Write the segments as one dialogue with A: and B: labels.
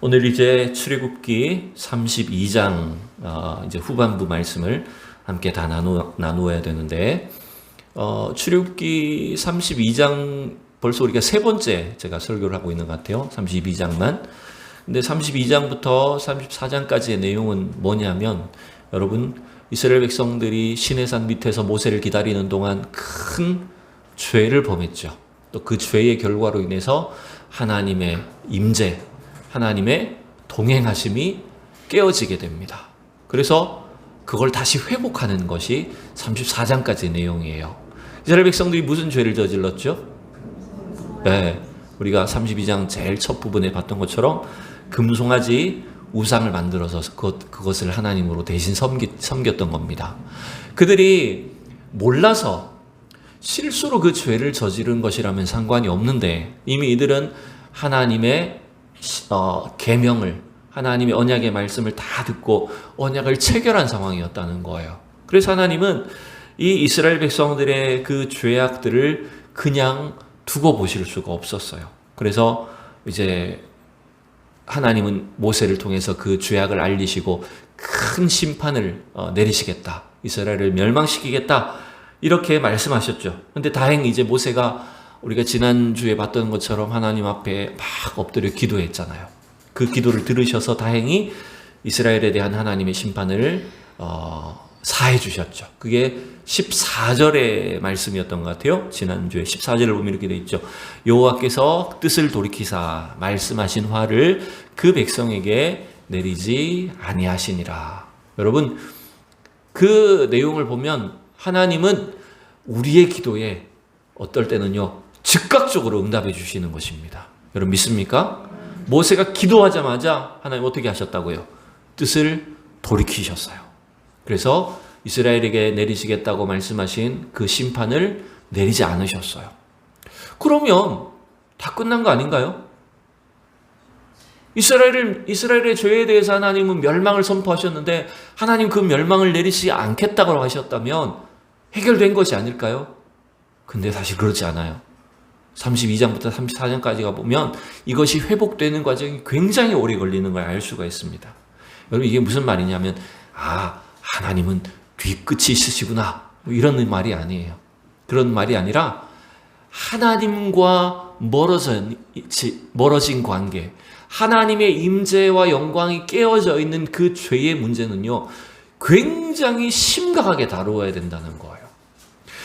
A: 오늘 이제 출애굽기 32장 이제 후반부 말씀을 함께 다 나누어야 되는데 출애굽기 32장 벌써 우리가 세 번째 제가 설교를 하고 있는 것 같아요. 32장만. 근데 32장부터 34장까지의 내용은 뭐냐면 여러분 이스라엘 백성들이 시내산 밑에서 모세를 기다리는 동안 큰 죄를 범했죠. 또 그 죄의 결과로 인해서 하나님의 임재, 하나님의 동행하심이 깨어지게 됩니다. 그래서 그걸 다시 회복하는 것이 34장까지의 내용이에요. 이스라엘 백성들이 무슨 죄를 저질렀죠? 네, 우리가 32장 제일 첫 부분에 봤던 것처럼 금송아지 우상을 만들어서 그것을 하나님으로 대신 섬겼던 겁니다. 그들이 몰라서 실수로 그 죄를 저지른 것이라면 상관이 없는데 이미 이들은 하나님의 계명을, 하나님의 언약의 말씀을 다 듣고 언약을 체결한 상황이었다는 거예요. 그래서 하나님은 이 이스라엘 백성들의 그 죄악들을 그냥 두고 보실 수가 없었어요. 그래서 이제 하나님은 모세를 통해서 그 죄악을 알리시고 큰 심판을 내리시겠다, 이스라엘을 멸망시키겠다, 이렇게 말씀하셨죠. 근데 다행히 이제 모세가 우리가 지난주에 봤던 것처럼 하나님 앞에 막 엎드려 기도했잖아요. 그 기도를 들으셔서 다행히 이스라엘에 대한 하나님의 심판을 사해 주셨죠. 그게 14절의 말씀이었던 것 같아요. 지난주에 14절을 보면 이렇게 돼 있죠. 여호와께서 뜻을 돌이키사 말씀하신 화를 그 백성에게 내리지 아니하시니라. 여러분 그 내용을 보면 하나님은 우리의 기도에 어떨 때는요 즉각적으로 응답해 주시는 것입니다. 여러분 믿습니까? 모세가 기도하자마자 하나님 어떻게 하셨다고요? 뜻을 돌이키셨어요. 그래서 이스라엘에게 내리시겠다고 말씀하신 그 심판을 내리지 않으셨어요. 그러면 다 끝난 거 아닌가요? 이스라엘의 죄에 대해서 하나님은 멸망을 선포하셨는데 하나님 그 멸망을 내리시지 않겠다고 하셨다면 해결된 것이 아닐까요? 근데 사실 그렇지 않아요. 32장부터 34장까지가 보면 이것이 회복되는 과정이 굉장히 오래 걸리는 걸 알 수가 있습니다. 여러분 이게 무슨 말이냐면 하나님은 뒤끝이 있으시구나 이런 말이 아니에요. 그런 말이 아니라 하나님과 멀어진 관계, 하나님의 임재와 영광이 깨어져 있는 그 죄의 문제는요 굉장히 심각하게 다루어야 된다는 거예요.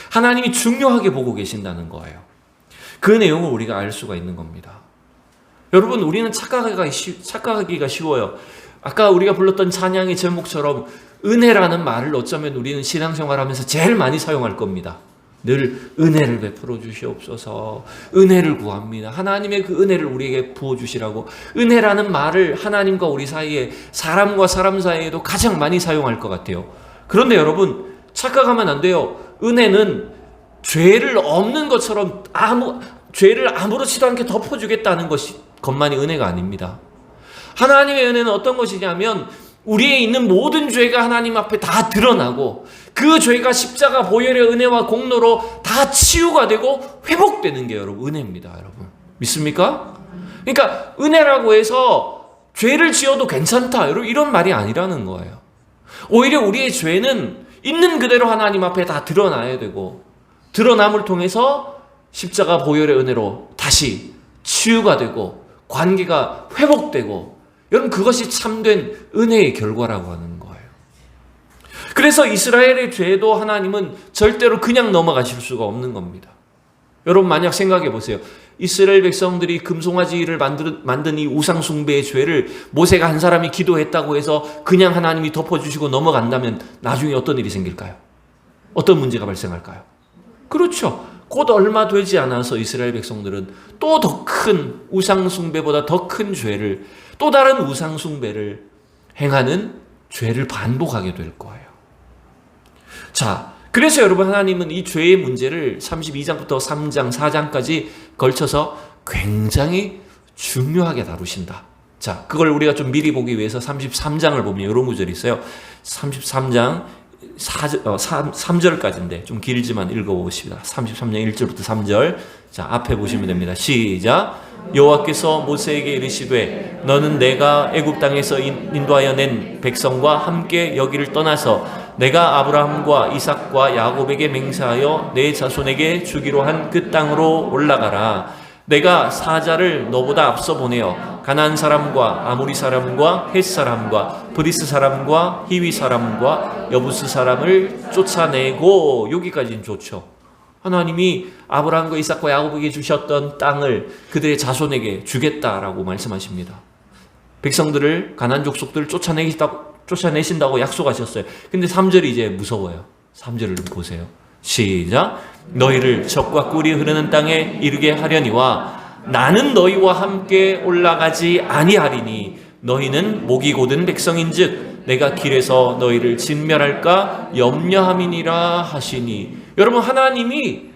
A: 하나님이 중요하게 보고 계신다는 거예요. 그 내용을 우리가 알 수가 있는 겁니다. 여러분 우리는 착각하기가 쉬워요. 아까 우리가 불렀던 찬양의 제목처럼 은혜라는 말을 어쩌면 우리는 신앙생활하면서 제일 많이 사용할 겁니다. 늘 은혜를 베풀어 주시옵소서, 은혜를 구합니다. 하나님의 그 은혜를 우리에게 부어주시라고. 은혜라는 말을 하나님과 우리 사이에, 사람과 사람 사이에도 가장 많이 사용할 것 같아요. 그런데 여러분 착각하면 안 돼요. 은혜는 죄를 없는 것처럼 죄를 아무렇지도 않게 덮어주겠다는 것만이 은혜가 아닙니다. 하나님의 은혜는 어떤 것이냐면 우리에 있는 모든 죄가 하나님 앞에 다 드러나고 그 죄가 십자가 보혈의 은혜와 공로로 다 치유가 되고 회복되는 게 여러분 은혜입니다. 여러분 믿습니까? 그러니까 은혜라고 해서 죄를 지어도 괜찮다 여러분 이런 말이 아니라는 거예요. 오히려 우리의 죄는 있는 그대로 하나님 앞에 다 드러나야 되고 드러남을 통해서 십자가 보혈의 은혜로 다시 치유가 되고 관계가 회복되고 여러분 그것이 참된 은혜의 결과라고 하는 거예요. 그래서 이스라엘의 죄도 하나님은 절대로 그냥 넘어가실 수가 없는 겁니다. 여러분 만약 생각해 보세요. 이스라엘 백성들이 금송아지를 만든 이 우상숭배의 죄를 모세가 한 사람이 기도했다고 해서 그냥 하나님이 덮어주시고 넘어간다면 나중에 어떤 일이 생길까요? 어떤 문제가 발생할까요? 그렇죠. 곧 얼마 되지 않아서 이스라엘 백성들은 또 더 큰 우상숭배보다 더 큰 죄를, 또 다른 우상숭배를 행하는 죄를 반복하게 될 거예요. 자, 그래서 여러분 하나님은 이 죄의 문제를 32장부터 3장, 4장까지 걸쳐서 굉장히 중요하게 다루신다. 자, 그걸 우리가 좀 미리 보기 위해서 33장을 보면 이런 구절이 있어요. 33장 3절까지인데 좀 길지만 읽어보십니다. 33장 1절부터 3절. 자, 앞에 보시면 됩니다. 시작. 여호와께서 모세에게 이르시되 너는 내가 애굽 땅에서 인도하여 낸 백성과 함께 여기를 떠나서 내가 아브라함과 이삭과 야곱에게 맹세하여 내 자손에게 주기로 한 그 땅으로 올라가라. 내가 사자를 너보다 앞서 보내어 가나안 사람과 아모리 사람과 헷 사람과 브리스 사람과 히위 사람과 여부스 사람을 쫓아내고, 여기까지는 좋죠. 하나님이 아브라함과 이삭과 야곱에게 주셨던 땅을 그들의 자손에게 주겠다라고 말씀하십니다. 백성들을, 가나안 족속들을 쫓아내신다고 약속하셨어요. 근데 3절이 이제 무서워요. 3절을 좀 보세요. 시작. 너희를 적과 꿀이 흐르는 땅에 이르게 하려니와 나는 너희와 함께 올라가지 아니하리니 너희는 목이 곧은 백성인즉 내가 길에서 너희를 진멸할까 염려함이니라 하시니. 여러분, 하나님이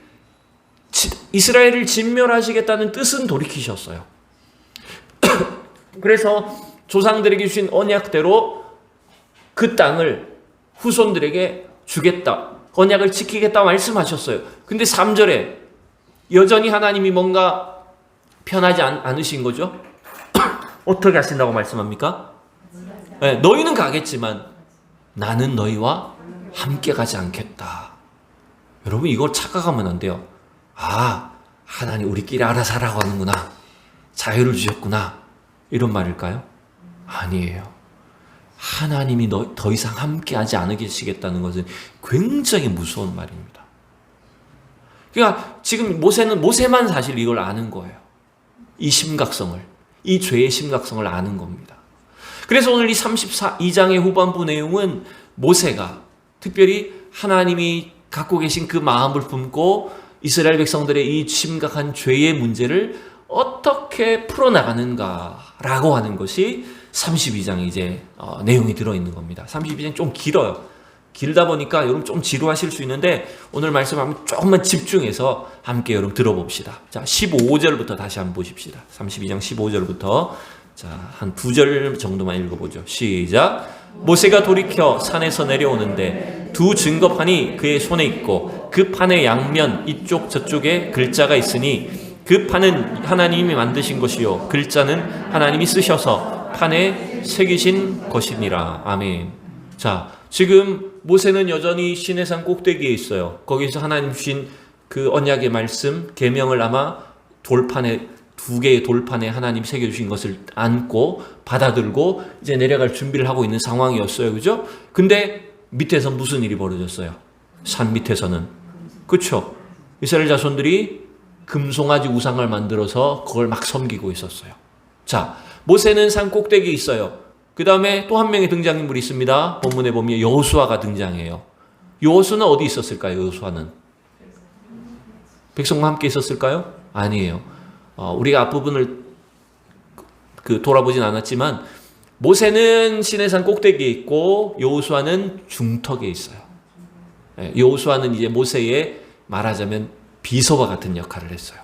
A: 이스라엘을 진멸하시겠다는 뜻은 돌이키셨어요. 그래서 조상들에게 주신 언약대로 그 땅을 후손들에게 주겠다, 언약을 지키겠다 말씀하셨어요. 근데 3절에 여전히 하나님이 뭔가 편하지 않으신 거죠? 어떻게 하신다고 말씀합니까? 네, 너희는 가겠지만 나는 너희와 함께 가지 않겠다. 여러분, 이걸 착각하면 안 돼요. 아, 하나님 우리끼리 알아서 하라고 하는구나, 자유를 주셨구나, 이런 말일까요? 아니에요. 하나님이 더 이상 함께하지 않으시겠다는 것은 굉장히 무서운 말입니다. 그러니까 지금 모세만 사실 이걸 아는 거예요. 이 심각성을, 이 죄의 심각성을 아는 겁니다. 그래서 오늘 이 32장의 후반부 내용은 모세가 특별히 하나님이 갖고 계신 그 마음을 품고 이스라엘 백성들의 이 심각한 죄의 문제를 어떻게 풀어나가는가라고 하는 것이 32장에 이제 내용이 들어있는 겁니다. 32장 좀 길어요. 길다 보니까 여러분 좀 지루하실 수 있는데 오늘 말씀 한번 조금만 집중해서 함께 여러분 들어봅시다. 자, 15절부터 다시 한번 보십시다. 32장 15절부터 자, 한 2절 정도만 읽어보죠. 시작. 모세가 돌이켜 산에서 내려오는데 두 증거판이 그의 손에 있고 그 판의 양면 이쪽 저쪽에 글자가 있으니 그 판은 하나님이 만드신 것이요 글자는 하나님이 쓰셔서 판에 새기신 것이니라. 아멘. 자, 지금 모세는 여전히 시내산 꼭대기에 있어요. 거기서 하나님 주신 그 언약의 말씀, 계명을 아마 돌판에, 2개의 돌판에 하나님 새겨주신 것을 안고 받아들고 이제 내려갈 준비를 하고 있는 상황이었어요. 그죠? 근데 밑에서 무슨 일이 벌어졌어요? 산 밑에서는. 그렇죠? 이스라엘 자손들이 금송아지 우상을 만들어서 그걸 막 섬기고 있었어요. 자, 모세는 산 꼭대기에 있어요. 그 다음에 또 한 명의 등장인물이 있습니다. 본문에 보면 여호수아가 등장해요. 여호수아는 어디 있었을까요? 여호수아는 백성과 함께 있었을까요? 아니에요. 우리가 앞부분을 돌아보진 않았지만 모세는 시내산 꼭대기에 있고 여호수아는 중턱에 있어요. 여호수아는 이제 모세의 말하자면 비서와 같은 역할을 했어요.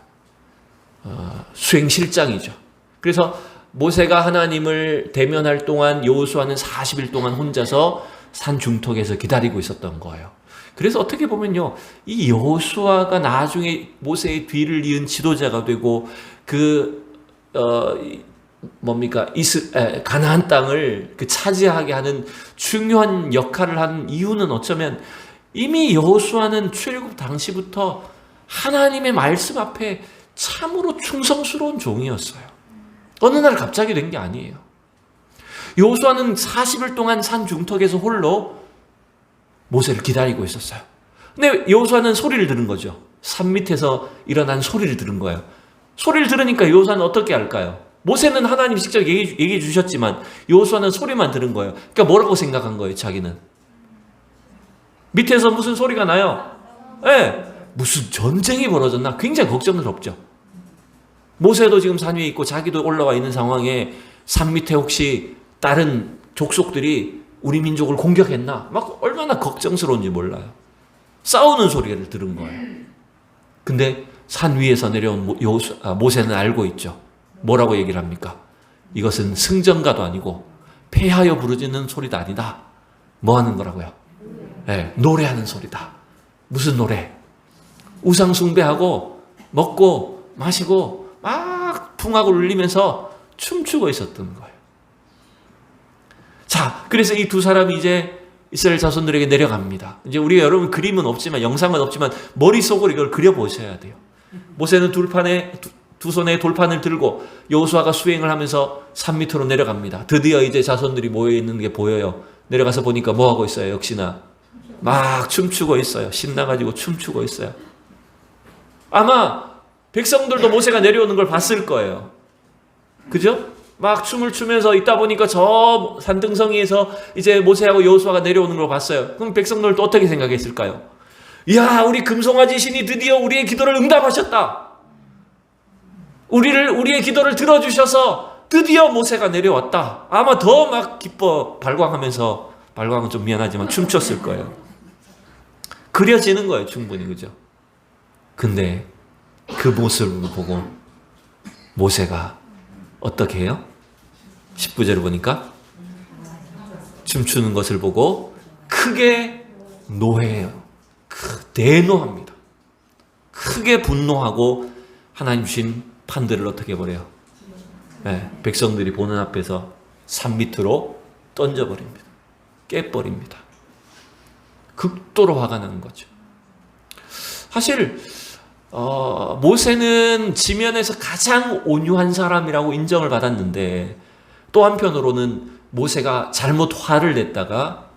A: 수행실장이죠. 그래서 모세가 하나님을 대면할 동안 여호수아는 40일 동안 혼자서 산 중턱에서 기다리고 있었던 거예요. 그래서 어떻게 보면요, 이 여호수아가 나중에 모세의 뒤를 이은 지도자가 되고 가나안 땅을 차지하게 하는 중요한 역할을 한 이유는 어쩌면 이미 여호수아는 출애굽 당시부터 하나님의 말씀 앞에 참으로 충성스러운 종이었어요. 어느 날 갑자기 된 게 아니에요. 여호수아는 40일 동안 산 중턱에서 홀로 모세를 기다리고 있었어요. 근데 여호수아는 소리를 들은 거죠. 산 밑에서 일어난 소리를 들은 거예요. 소리를 들으니까 여호수아는 어떻게 할까요? 모세는 하나님 직접 얘기해 주셨지만 여호수아는 소리만 들은 거예요. 그러니까 뭐라고 생각한 거예요, 자기는? 밑에서 무슨 소리가 나요? 네, 무슨 전쟁이 벌어졌나? 굉장히 걱정스럽죠. 모세도 지금 산 위에 있고 자기도 올라와 있는 상황에 산 밑에 혹시 다른 족속들이 우리 민족을 공격했나? 막 얼마나 걱정스러운지 몰라요. 싸우는 소리를 들은 거예요. 근데 산 위에서 내려온 모세는 알고 있죠. 뭐라고 얘기를 합니까? 이것은 승전가도 아니고 패하여 부르짖는 소리도 아니다. 뭐 하는 거라고요? 네, 노래하는 소리다. 무슨 노래? 우상 숭배하고 먹고 마시고 막 풍악을 울리면서 춤추고 있었던 거예요. 자, 그래서 이 두 사람이 이제 이스라엘 자손들에게 내려갑니다. 이제 우리가 여러분 그림은 없지만, 영상은 없지만 머릿속으로 이걸 그려보셔야 돼요. 모세는 두 손에 돌판을 들고 여호수아가 수행을 하면서 산 밑으로 내려갑니다. 드디어 이제 자손들이 모여있는 게 보여요. 내려가서 보니까 뭐 하고 있어요? 역시나 막 춤추고 있어요. 신나가지고 춤추고 있어요. 아마 백성들도 모세가 내려오는 걸 봤을 거예요. 그죠? 막 춤을 추면서 있다 보니까 저 산등성이에서 이제 모세하고 여호수아가 내려오는 걸 봤어요. 그럼 백성들도 어떻게 생각했을까요? 이야, 우리 금송아지 신이 드디어 우리의 기도를 응답하셨다. 우리의 기도를 들어주셔서 드디어 모세가 내려왔다. 아마 더 막 기뻐 발광하면서, 발광은 좀 미안하지만 춤췄을 거예요. 그려지는 거예요, 충분히. 그죠? 근데 그 모습을 보고 모세가 어떻게 해요? 19절을 보니까 춤추는 것을 보고 크게 노해해요. 대노합니다. 크게 분노하고 하나님 주신 판들을 어떻게 버려요? 네, 백성들이 보는 앞에서 산 밑으로 던져버립니다. 깨버립니다. 극도로 화가 난 거죠. 사실 모세는 지면에서 가장 온유한 사람이라고 인정을 받았는데, 또 한편으로는 모세가 잘못 화를 냈다가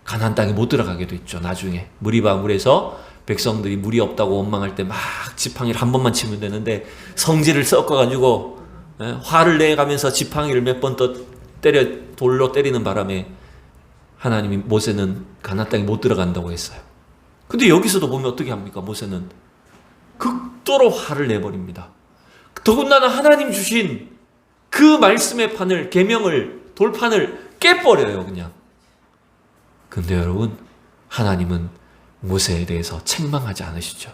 A: 가나안 땅에 못 들어가게 됐죠. 나중에 무리바물에서 백성들이 물이 없다고 원망할 때 막 지팡이를 한 번만 치면 되는데 성질을 섞어가지고 화를 내가면서 지팡이를 몇 번 더 돌로 때리는 바람에 하나님이 모세는 가나안 땅에 못 들어간다고 했어요. 근데 여기서도 보면 어떻게 합니까? 모세는 극도로 화를 내버립니다. 더군다나 하나님 주신 그 말씀의 판을, 계명을, 돌판을 깨버려요, 그냥. 근데 여러분, 하나님은 모세에 대해서 책망하지 않으시죠.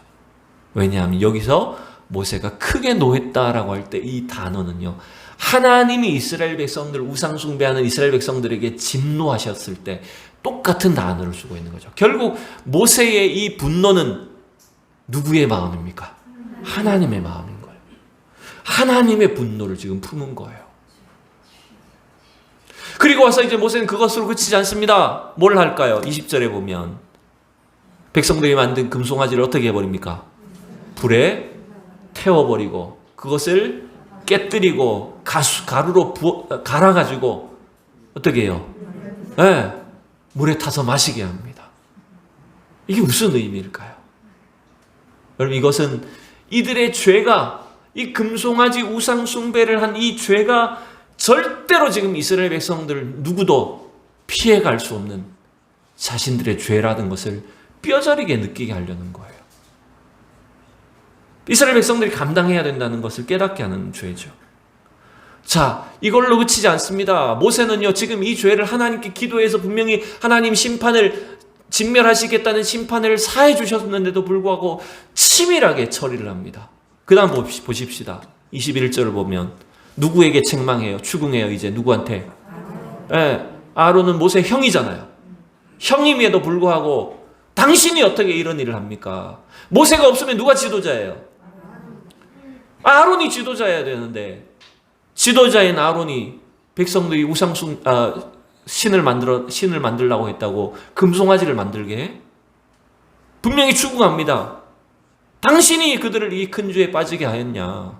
A: 왜냐하면 여기서 모세가 크게 노했다라고 할 때 이 단어는요, 하나님이 이스라엘 백성들, 우상 숭배하는 이스라엘 백성들에게 진노하셨을 때 똑같은 단어를 쓰고 있는 거죠. 결국 모세의 이 분노는 누구의 마음입니까? 하나님의 마음인 거예요. 하나님의 분노를 지금 품은 거예요. 그리고 와서 이제 모세는 그것으로 그치지 않습니다. 뭘 할까요? 20절에 보면 백성들이 만든 금송아지를 어떻게 해버립니까? 불에 태워버리고 그것을 깨뜨리고 가루로 갈아가지고 어떻게 해요? 네, 물에 타서 마시게 합니다. 이게 무슨 의미일까요? 여러분, 이것은 이들의 죄가, 이 금송아지 우상 숭배를 한 이 죄가 절대로 지금 이스라엘 백성들 누구도 피해갈 수 없는 자신들의 죄라는 것을 뼈저리게 느끼게 하려는 거예요. 이스라엘 백성들이 감당해야 된다는 것을 깨닫게 하는 죄죠. 자, 이걸로 그치지 않습니다. 모세는요, 지금 이 죄를 하나님께 기도해서 분명히 하나님 심판을, 진멸하시겠다는 심판을 사해 주셨는데도 불구하고 치밀하게 처리를 합니다. 그 다음 보십시다. 21절을 보면 누구에게 책망해요? 추궁해요. 이제 누구한테? 아론은 모세 형이잖아요. 형임에도 불구하고 당신이 어떻게 이런 일을 합니까? 모세가 없으면 누가 지도자예요? 아론이 지도자여야 되는데, 지도자인 아론이 백성들이 신을 만들려고 했다고 금송아지를 만들게 해? 분명히 추궁합니다. 당신이 그들을 이 큰 죄에 빠지게 하였냐?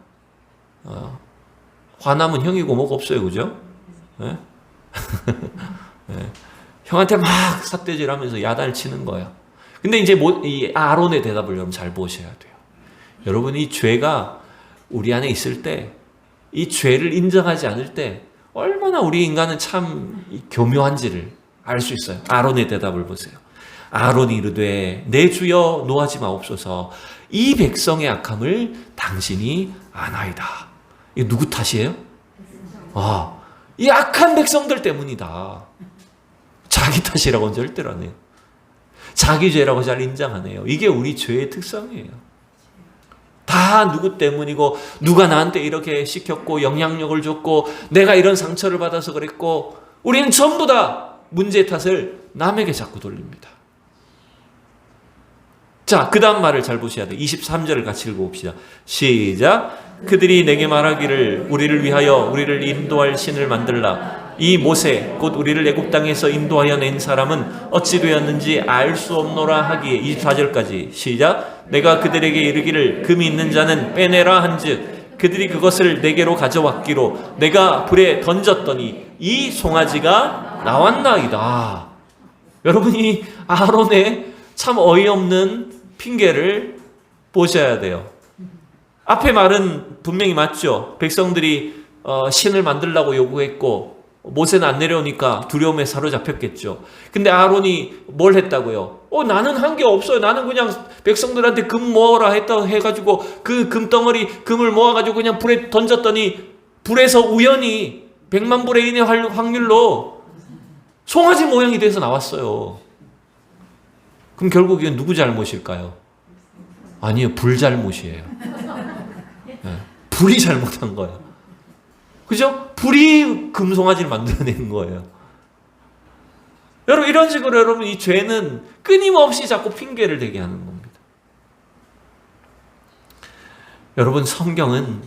A: 화남은 형이고 뭐가 없어요, 그죠? 네? 네. 형한테 막 삿대질하면서 야단을 치는 거야. 근데 이제 이 아론의 대답을 여러분 잘 보셔야 돼요. 여러분, 이 죄가 우리 안에 있을 때, 이 죄를 인정하지 않을 때 얼마나 우리 인간은 참 교묘한지를 알 수 있어요. 아론의 대답을 보세요. 아론이 이르되 내 주여 노하지 마옵소서. 이 백성의 악함을 당신이 아나이다. 이거 누구 탓이에요? 이 악한 백성들 때문이다. 자기 탓이라고는 절대로 안 해요. 자기 죄라고 잘 인정 안 해요. 이게 우리 죄의 특성이에요. 다 누구 때문이고, 누가 나한테 이렇게 시켰고 영향력을 줬고 내가 이런 상처를 받아서 그랬고, 우리는 전부 다 문제의 탓을 남에게 자꾸 돌립니다. 자, 그 다음 말을 잘 보셔야 돼요. 23절을 같이 읽어봅시다. 시작. 그들이 내게 말하기를 우리를 위하여 우리를 인도할 신을 만들라. 이 모세 곧 우리를 애굽 땅에서 인도하여 낸 사람은 어찌 되었는지 알 수 없노라 하기에 24절까지 시작. 내가 그들에게 이르기를 금이 있는 자는 빼내라 한즉 그들이 그것을 내게로 가져왔기로 내가 불에 던졌더니 이 송아지가 나왔나이다. 여러분이 아론의 참 어이없는 핑계를 보셔야 돼요. 앞에 말은 분명히 맞죠. 백성들이 신을 만들라고 요구했고 모세는 안 내려오니까 두려움에 사로잡혔겠죠. 근데 아론이 뭘 했다고요? 나는 한 게 없어요. 나는 그냥 백성들한테 금 모아라 해가지고 그 금덩어리 금을 모아가지고 그냥 불에 던졌더니 불에서 우연히 100만 불의 1의 확률로 송아지 모양이 돼서 나왔어요. 그럼 결국 이건 누구 잘못일까요? 아니요, 불 잘못이에요. 네, 불이 잘못한 거예요. 그죠? 불이 금송아지를 만들어낸 거예요. 여러분, 이런 식으로 여러분 이 죄는 끊임없이 자꾸 핑계를 대게 하는 겁니다. 여러분, 성경은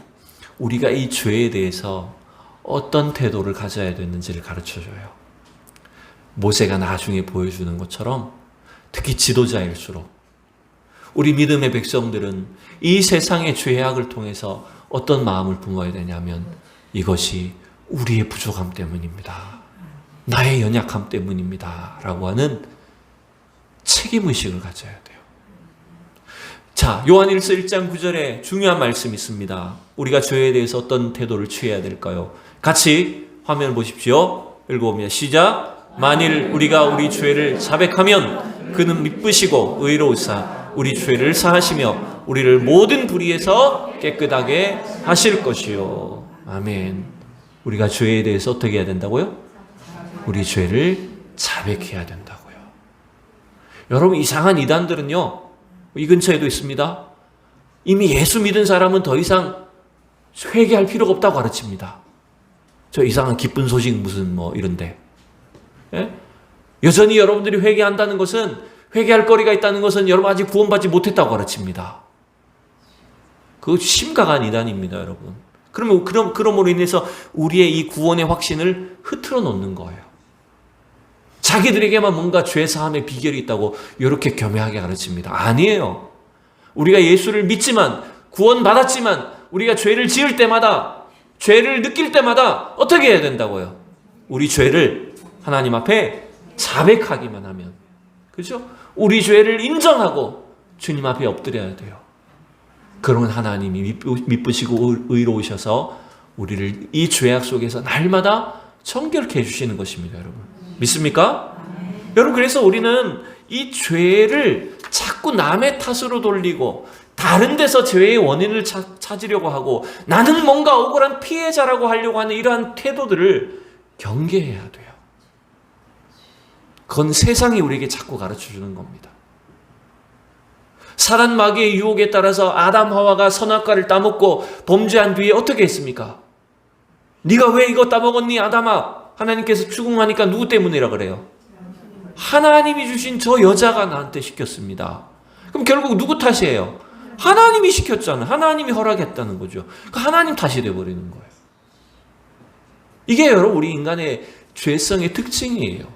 A: 우리가 이 죄에 대해서 어떤 태도를 가져야 되는지를 가르쳐줘요. 모세가 나중에 보여주는 것처럼 특히 지도자일수록 우리 믿음의 백성들은 이 세상의 죄악을 통해서 어떤 마음을 품어야 되냐면 이것이 우리의 부족함 때문입니다. 나의 연약함 때문입니다. 라고 하는 책임의식을 가져야 돼요. 자, 요한일서 1장 9절에 중요한 말씀이 있습니다. 우리가 죄에 대해서 어떤 태도를 취해야 될까요? 같이 화면을 보십시오. 읽어봅니다. 시작. 만일 우리가 우리 죄를 자백하면 그는 미쁘시고 의로우사 우리 죄를 사하시며 우리를 모든 불의에서 깨끗하게 하실 것이요. 아멘. 우리가 죄에 대해서 어떻게 해야 된다고요? 우리 죄를 자백해야 된다고요. 여러분, 이상한 이단들은요, 이 근처에도 있습니다. 이미 예수 믿은 사람은 더 이상 회개할 필요가 없다고 가르칩니다. 저 이상한 기쁜 소식 무슨 이런데. 예? 여전히 여러분들이 회개한다는 것은, 회개할 거리가 있다는 것은 여러분 아직 구원받지 못했다고 가르칩니다. 그거 심각한 이단입니다, 여러분. 그럼으로 인해서 우리의 이 구원의 확신을 흐트러 놓는 거예요. 자기들에게만 뭔가 죄 사함의 비결이 있다고 이렇게 겸허하게 가르칩니다. 아니에요. 우리가 예수를 믿지만, 구원받았지만, 우리가 죄를 지을 때마다, 죄를 느낄 때마다 어떻게 해야 된다고요? 우리 죄를 하나님 앞에 자백하기만 하면. 그렇죠? 우리 죄를 인정하고 주님 앞에 엎드려야 돼요. 그러면 하나님이 미쁘시고 의로우셔서 우리를 이 죄악 속에서 날마다 정결케 해주시는 것입니다, 여러분. 믿습니까? 여러분, 그래서 우리는 이 죄를 자꾸 남의 탓으로 돌리고 다른 데서 죄의 원인을 찾으려고 하고 나는 뭔가 억울한 피해자라고 하려고 하는 이러한 태도들을 경계해야 돼요. 그건 세상이 우리에게 자꾸 가르쳐주는 겁니다. 사단 마귀의 유혹에 따라서 아담 하와가 선악과를 따먹고 범죄한 뒤에 어떻게 했습니까? 네가 왜 이거 따먹었니, 아담아? 하나님께서 추궁하니까 누구 때문이라 그래요? 하나님이 주신 저 여자가 나한테 시켰습니다. 그럼 결국 누구 탓이에요? 하나님이 시켰잖아요. 하나님이 허락했다는 거죠. 하나님 탓이 돼버리는 거예요. 이게 여러분 우리 인간의 죄성의 특징이에요.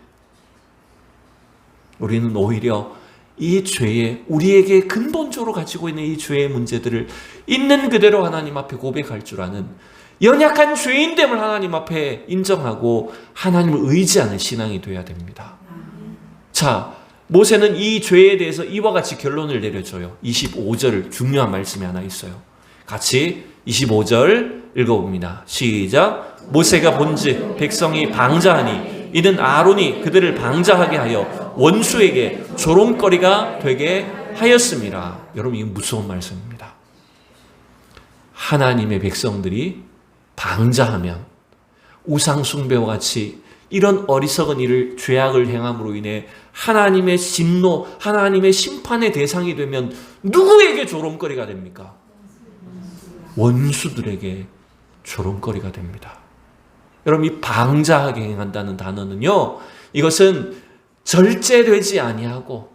A: 우리는 오히려 이 죄에, 우리에게 근본적으로 가지고 있는 이 죄의 문제들을 있는 그대로 하나님 앞에 고백할 줄 아는 연약한 죄인됨을 하나님 앞에 인정하고 하나님을 의지하는 신앙이 되어야 됩니다. 자, 모세는 이 죄에 대해서 이와 같이 결론을 내려줘요. 25절 중요한 말씀이 하나 있어요. 같이 25절 읽어봅니다. 시작. 모세가 본즉 백성이 방자하니 이는 아론이 그들을 방자하게 하여 원수에게 조롱거리가 되게 하였습니다. 여러분, 이게 무서운 말씀입니다. 하나님의 백성들이 방자하면 우상 숭배와 같이 이런 어리석은 일을, 죄악을 행함으로 인해 하나님의 진노, 하나님의 심판의 대상이 되면 누구에게 조롱거리가 됩니까? 원수들에게 조롱거리가 됩니다. 여러분, 이 방자하게 행한다는 단어는요, 이것은 절제되지 아니하고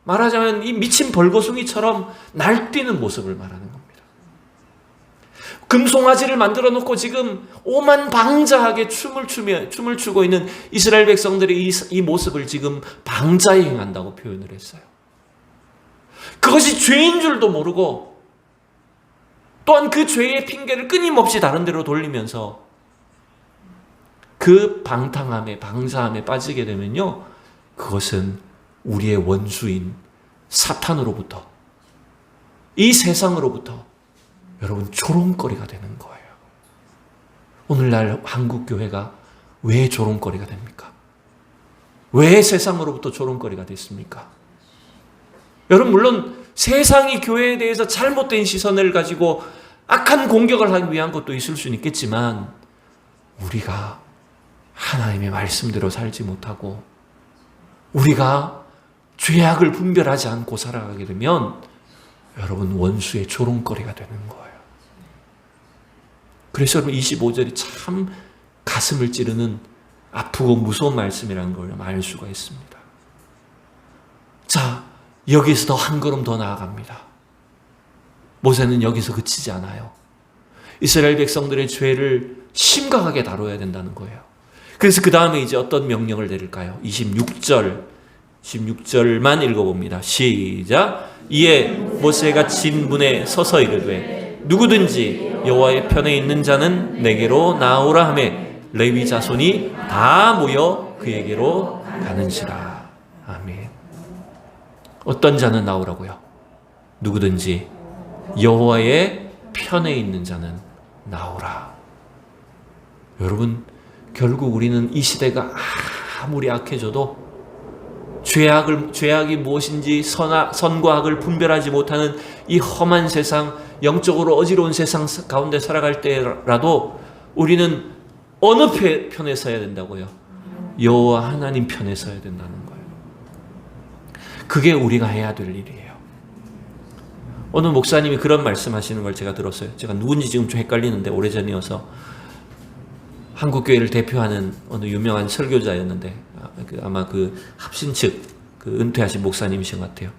A: 말하자면 이 미친 벌거숭이처럼 날뛰는 모습을 말하는 겁니다. 금송아지를 만들어 놓고 지금 오만방자하게 춤을 추고 있는 이스라엘 백성들이 이 모습을 지금 방자에 행한다고 표현을 했어요. 그것이 죄인 줄도 모르고 또한 그 죄의 핑계를 끊임없이 다른 데로 돌리면서 그 방탕함에 방자함에 빠지게 되면요, 그것은 우리의 원수인 사탄으로부터, 이 세상으로부터 여러분 조롱거리가 되는 거예요. 오늘날 한국교회가 왜 조롱거리가 됩니까? 왜 세상으로부터 조롱거리가 됐습니까? 여러분, 물론 세상이 교회에 대해서 잘못된 시선을 가지고 악한 공격을 하기 위한 것도 있을 수는 있겠지만, 우리가 하나님의 말씀대로 살지 못하고 우리가 죄악을 분별하지 않고 살아가게 되면 여러분 원수의 조롱거리가 되는 거예요. 그래서 여러분 25절이 참 가슴을 찌르는 아프고 무서운 말씀이라는 걸 알 수가 있습니다. 자, 여기서 더 한 걸음 더 나아갑니다. 모세는 여기서 그치지 않아요. 이스라엘 백성들의 죄를 심각하게 다뤄야 된다는 거예요. 그래서 그 다음에 이제 어떤 명령을 내릴까요? 16절만 읽어봅니다. 시작. 이에 모세가 진문에 서서 이르되 누구든지 여호와의 편에 있는 자는 내게로 나오라 하매 레위 자손이 다 모여 그에게로 가는지라. 아멘. 어떤 자는 나오라고요? 누구든지 여호와의 편에 있는 자는 나오라. 여러분, 결국 우리는 이 시대가 아무리 악해져도 죄악이 무엇인지 선과 악을 분별하지 못하는 이 험한 세상, 영적으로 어지러운 세상 가운데 살아갈 때라도 우리는 어느 편에 서야 된다고요? 여호와 하나님 편에 서야 된다는 거예요. 그게 우리가 해야 될 일이에요. 오늘 목사님이 그런 말씀하시는 걸 제가 들었어요. 제가 누군지 지금 좀 헷갈리는데 오래전이어서 한국교회를 대표하는 어느 유명한 설교자였는데 아마 그 합신 측 그 은퇴하신 목사님이신 것 같아요.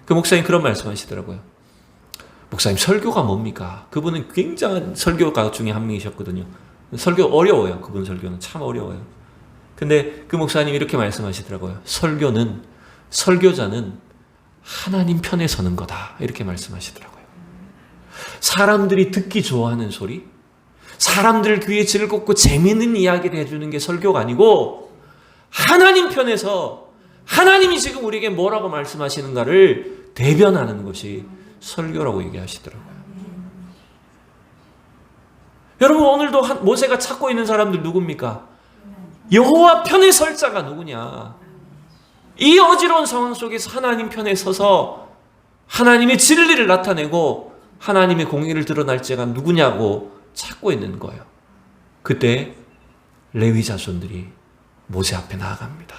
A: 그 목사님 그런 말씀하시더라고요. 목사님, 설교가 뭡니까? 그분은 굉장한 설교가 중에 한 명이셨거든요. 설교 어려워요. 그분 설교는 참 어려워요. 근데 그 목사님이 이렇게 말씀하시더라고요. 설교자는 하나님 편에 서는 거다. 이렇게 말씀하시더라고요. 사람들이 듣기 좋아하는 소리, 사람들 귀에 즐겁고 재미있는 이야기를 해주는 게 설교가 아니고 하나님 편에서 하나님이 지금 우리에게 뭐라고 말씀하시는가를 대변하는 것이 설교라고 얘기하시더라고요. 여러분, 오늘도 모세가 찾고 있는 사람들 누굽니까? 여호와 편에 설 자가 누구냐? 이 어지러운 상황 속에서 하나님 편에 서서 하나님의 진리를 나타내고 하나님의 공의를 드러날 자가 누구냐고 찾고 있는 거예요. 그때 레위 자손들이 모세 앞에 나아갑니다.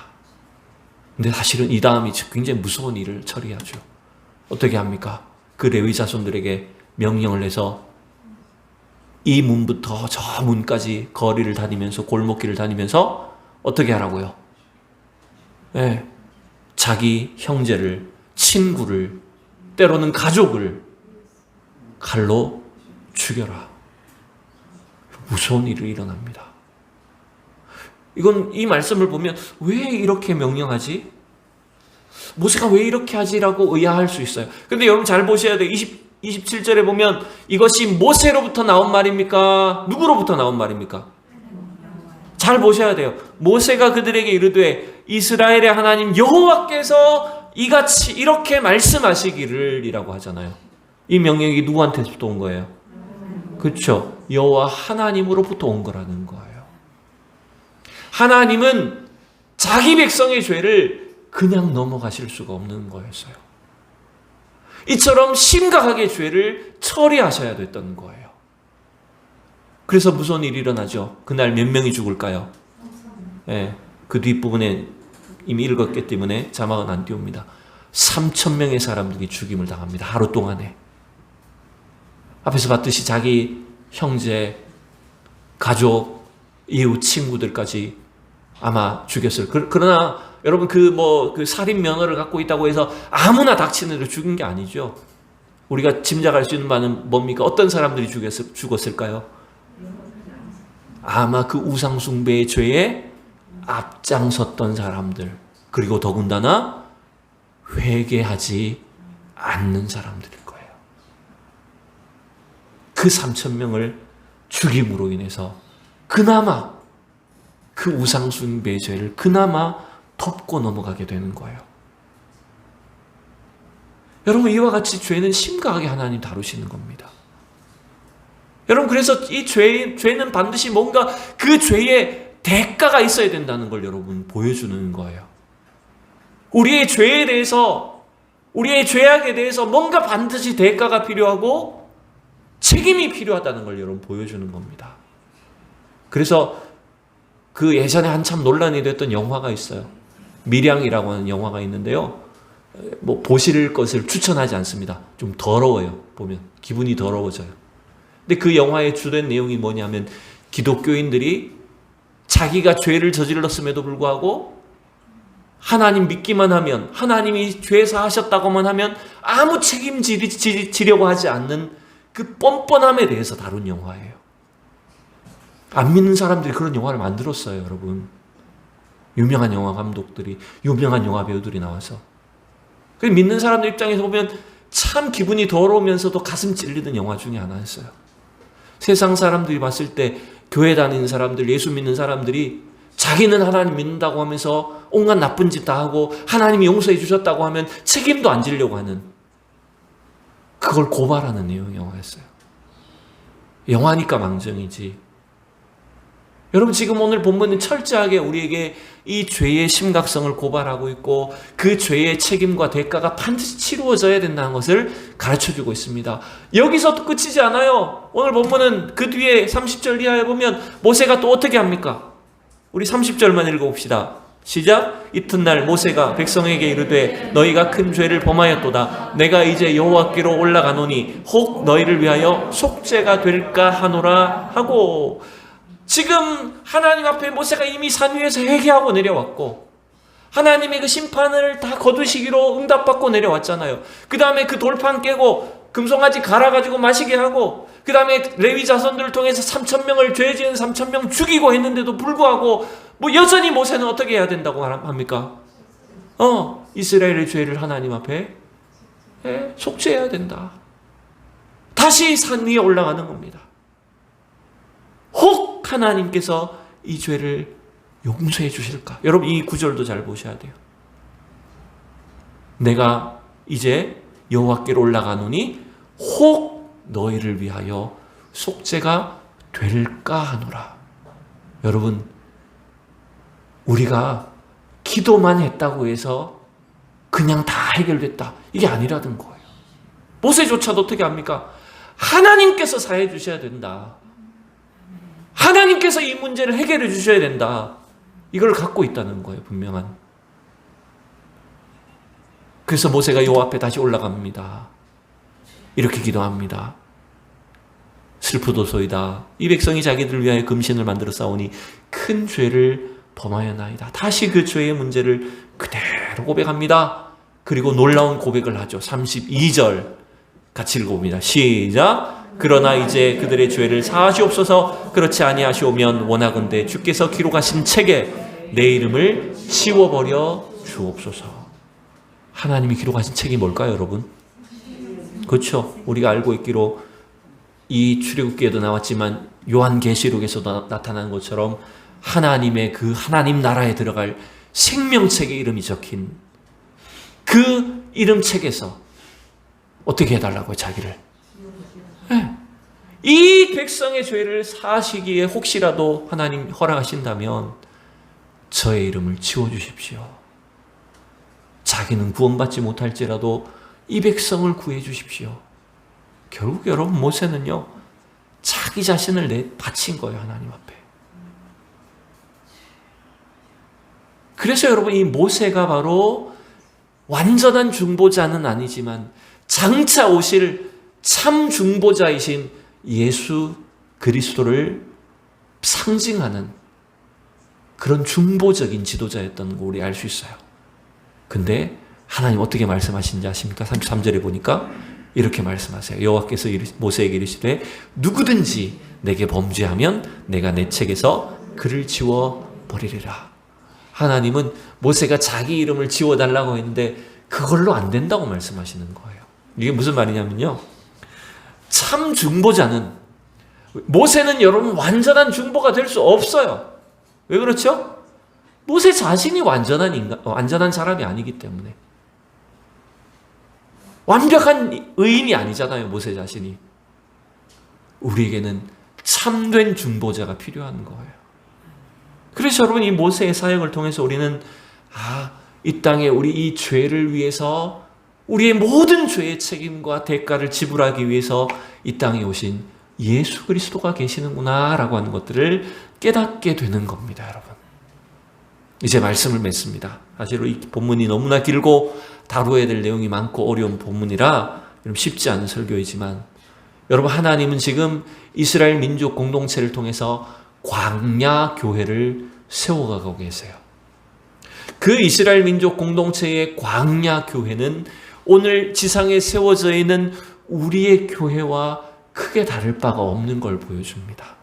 A: 근데 사실은 이 다음이 굉장히 무서운 일을 처리하죠. 어떻게 합니까? 그 레위 자손들에게 명령을 해서 이 문부터 저 문까지 거리를 다니면서 골목길을 다니면서 어떻게 하라고요? 네, 자기 형제를, 친구를, 때로는 가족을 칼로 죽여라. 무서운 일이 일어납니다. 이 말씀을 보면 왜 이렇게 명령하지? 모세가 왜 이렇게 하지라고 의아할 수 있어요. 근데 여러분 잘 보셔야 돼요. 27절에 보면 이것이 모세로부터 나온 말입니까? 누구로부터 나온 말입니까? 잘 보셔야 돼요. 모세가 그들에게 이르되 이스라엘의 하나님 여호와께서 이같이 이렇게 말씀하시기를 이라고 하잖아요. 이 명령이 누구한테부터 온 거예요? 그렇죠. 여호와 하나님으로부터 온 거라는 거예요. 하나님은 자기 백성의 죄를 그냥 넘어가실 수가 없는 거였어요. 이처럼 심각하게 죄를 처리하셔야 됐던 거예요. 그래서 무서운 일이 일어나죠. 그날 몇 명이 죽을까요? 네, 그 뒷부분에 이미 읽었기 때문에 자막은 안 띄웁니다. 3,000명의 사람들이 죽임을 당합니다. 하루 동안에. 앞에서 봤듯이 자기 형제, 가족, 이웃, 친구들까지 아마 죽였을. 그러나 여러분 그 살인 면허를 갖고 있다고 해서 아무나 닥치는 대로 죽은 게 아니죠. 우리가 짐작할 수 있는 바는 뭡니까? 어떤 사람들이 죽었을까요? 아마 그 우상숭배의 죄에 앞장섰던 사람들, 그리고 더군다나 회개하지 않는 사람들일 거예요. 그 3,000명을 죽임으로 인해서 그나마 그 우상숭배의 죄를 그나마 덮고 넘어가게 되는 거예요. 여러분, 이와 같이 죄는 심각하게 하나님 다루시는 겁니다. 여러분, 그래서 이 죄는 반드시 뭔가 그 죄의 대가가 있어야 된다는 걸 여러분 보여주는 거예요. 우리의 죄에 대해서, 우리의 죄악에 대해서 뭔가 반드시 대가가 필요하고 책임이 필요하다는 걸 여러분 보여주는 겁니다. 그래서 그 예전에 한참 논란이 됐던 영화가 있어요. 밀양이라고 하는 영화가 있는데요. 보실 것을 추천하지 않습니다. 좀 더러워요. 보면 기분이 더러워져요. 근데 그 영화의 주된 내용이 뭐냐면, 기독교인들이 자기가 죄를 저질렀음에도 불구하고 하나님 믿기만 하면, 하나님이 죄 사하셨다고만 하면 아무 책임지려고 하지 않는 그 뻔뻔함에 대해서 다룬 영화예요. 안 믿는 사람들이 그런 영화를 만들었어요, 여러분. 유명한 영화 감독들이, 유명한 영화 배우들이 나와서. 믿는 사람들 입장에서 보면 참 기분이 더러우면서도 가슴 찔리는 영화 중에 하나였어요. 세상 사람들이 봤을 때 교회 다니는 사람들, 예수 믿는 사람들이 자기는 하나님 믿는다고 하면서 온갖 나쁜 짓 다 하고 하나님이 용서해 주셨다고 하면 책임도 안 지려고 하는, 그걸 고발하는 내용의 영화였어요. 영화니까 망정이지. 여러분, 지금 오늘 본문은 철저하게 우리에게 이 죄의 심각성을 고발하고 있고 그 죄의 책임과 대가가 반드시 치루어져야 된다는 것을 가르쳐주고 있습니다. 여기서 또 끝이지 않아요. 오늘 본문은 그 뒤에 30절 이하에 보면 모세가 또 어떻게 합니까? 우리 30절만 읽어봅시다. 시작. 이튿날 모세가 백성에게 이르되 너희가 큰 죄를 범하였도다. 내가 이제 여호와께로 올라가노니 혹 너희를 위하여 속죄가 될까 하노라 하고, 지금 하나님 앞에 모세가 이미 산 위에서 회개하고 내려왔고 하나님의 그 심판을 다 거두시기로 응답받고 내려왔잖아요. 그 다음에 그 돌판 깨고 금송아지 갈아가지고 마시게 하고, 그 다음에 레위 자손들을 통해서 3,000명을, 죄 지은 3,000명 죽이고 했는데도 불구하고 여전히 모세는 어떻게 해야 된다고 합니까? 이스라엘의 죄를 하나님 앞에 속죄해야 된다. 다시 산 위에 올라가는 겁니다. 혹 하나님께서 이 죄를 용서해 주실까? 여러분, 이 구절도 잘 보셔야 돼요. 내가 이제 여호와께로 올라가노니 혹 너희를 위하여 속죄가 될까 하노라. 여러분, 우리가 기도만 했다고 해서 그냥 다 해결됐다, 이게 아니라는 거예요. 모세조차도 어떻게 합니까? 하나님께서 사해 주셔야 된다. 하나님께서 이 문제를 해결해 주셔야 된다. 이걸 갖고 있다는 거예요, 분명한. 그래서 모세가 여호와 앞에 다시 올라갑니다. 이렇게 기도합니다. 슬프도소이다. 이 백성이 자기들을 위하여 금신을 만들어 싸우니 큰 죄를 범하였나이다. 다시 그 죄의 문제를 그대로 고백합니다. 그리고 놀라운 고백을 하죠. 32절 같이 읽어봅니다. 시작. 그러나 이제 그들의 죄를 사하시옵소서. 그렇지 아니하시오면 원하건대 주께서 기록하신 책에 내 이름을 지워버려 주옵소서. 하나님이 기록하신 책이 뭘까요, 여러분? 그렇죠. 우리가 알고 있기로 이 출애굽기에도 나왔지만 요한계시록에서도 나타난 것처럼 하나님의 그 하나님 나라에 들어갈 생명책의 이름이 적힌 그 이름책에서 어떻게 해달라고요, 자기를? 네. 이 백성의 죄를 사하시기에 혹시라도 하나님 허락하신다면 저의 이름을 지워주십시오. 자기는 구원받지 못할지라도 이 백성을 구해주십시오. 결국 여러분, 모세는요 자기 자신을 바친 거예요, 하나님 앞에. 그래서 여러분, 이 모세가 바로 완전한 중보자는 아니지만 장차 오실 참 중보자이신 예수 그리스도를 상징하는 그런 중보적인 지도자였던 거 우리 알 수 있어요. 근데 하나님 어떻게 말씀하시는지 아십니까? 33절에 보니까 이렇게 말씀하세요. 여호와께서 모세에게 이르시되 누구든지 내게 범죄하면 내가 내 책에서 그를 지워 버리리라. 하나님은 모세가 자기 이름을 지워달라고 했는데 그걸로 안 된다고 말씀하시는 거예요. 이게 무슨 말이냐면요, 참 중보자는, 모세는 여러분 완전한 중보가 될 수 없어요. 왜 그렇죠? 모세 자신이 완전한 사람이 아니기 때문에. 완벽한 의인이 아니잖아요, 모세 자신이. 우리에게는 참된 중보자가 필요한 거예요. 그래서 여러분, 이 모세의 사역을 통해서 우리는 이 땅에 우리 이 죄를 위해서, 우리의 모든 죄의 책임과 대가를 지불하기 위해서 이 땅에 오신 예수 그리스도가 계시는구나 라고 하는 것들을 깨닫게 되는 겁니다, 여러분. 이제 말씀을 맺습니다. 사실 이 본문이 너무나 길고 다루어야 될 내용이 많고 어려운 본문이라 쉽지 않은 설교이지만, 여러분, 하나님은 지금 이스라엘 민족 공동체를 통해서 광야 교회를 세워가고 계세요. 그 이스라엘 민족 공동체의 광야 교회는 오늘 지상에 세워져 있는 우리의 교회와 크게 다를 바가 없는 걸 보여줍니다.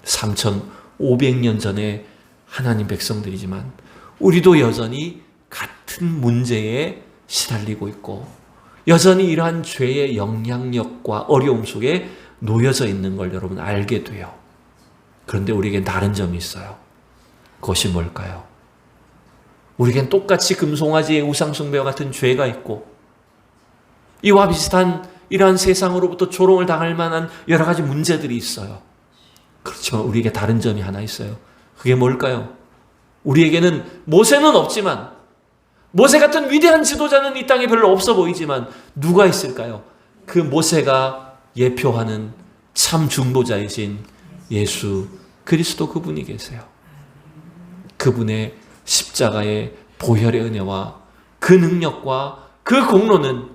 A: 3,500년 전에 하나님 백성들이지만 우리도 여전히 같은 문제에 시달리고 있고 여전히 이러한 죄의 영향력과 어려움 속에 놓여져 있는 걸 여러분 알게 돼요. 그런데 우리에겐 다른 점이 있어요. 그것이 뭘까요? 우리에겐 똑같이 금송아지의 우상숭배와 같은 죄가 있고 이와 비슷한 이러한 세상으로부터 조롱을 당할 만한 여러 가지 문제들이 있어요. 그렇지만 우리에게 다른 점이 하나 있어요. 그게 뭘까요? 우리에게는 모세는 없지만, 모세 같은 위대한 지도자는 이 땅에 별로 없어 보이지만 누가 있을까요? 그 모세가 예표하는 참 중보자이신 예수 그리스도, 그분이 계세요. 그분의 십자가의 보혈의 은혜와 그 능력과 그 공로는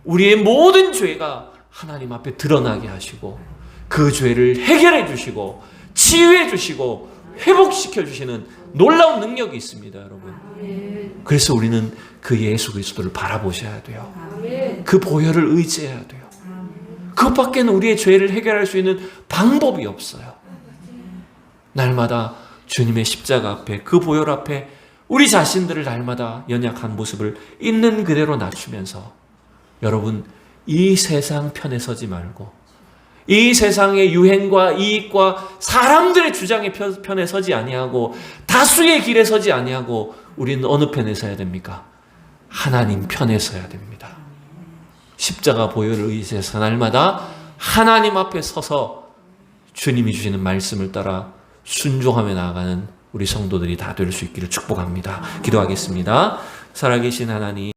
A: 우리의 모든 죄가 하나님 앞에 드러나게 하시고 그 죄를 해결해 주시고 치유해 주시고 회복시켜 주시는 놀라운 능력이 있습니다, 여러분. 그래서 우리는 그 예수 그리스도를 바라보셔야 돼요. 그 보혈을 의지해야 돼요. 그것밖에는 우리의 죄를 해결할 수 있는 방법이 없어요. 날마다 주님의 십자가 앞에, 그 보혈 앞에 우리 자신들을 날마다 연약한 모습을 있는 그대로 낮추면서, 여러분, 이 세상 편에 서지 말고 이 세상의 유행과 이익과 사람들의 주장의 편에 서지 아니하고 다수의 길에 서지 아니하고 우리는 어느 편에 서야 됩니까? 하나님 편에 서야 됩니다. 십자가 보혈을 의지해서 날마다 하나님 앞에 서서 주님이 주시는 말씀을 따라 순종하며 나아가는 우리 성도들이 다 될 수 있기를 축복합니다. 기도하겠습니다. 살아계신 하나님,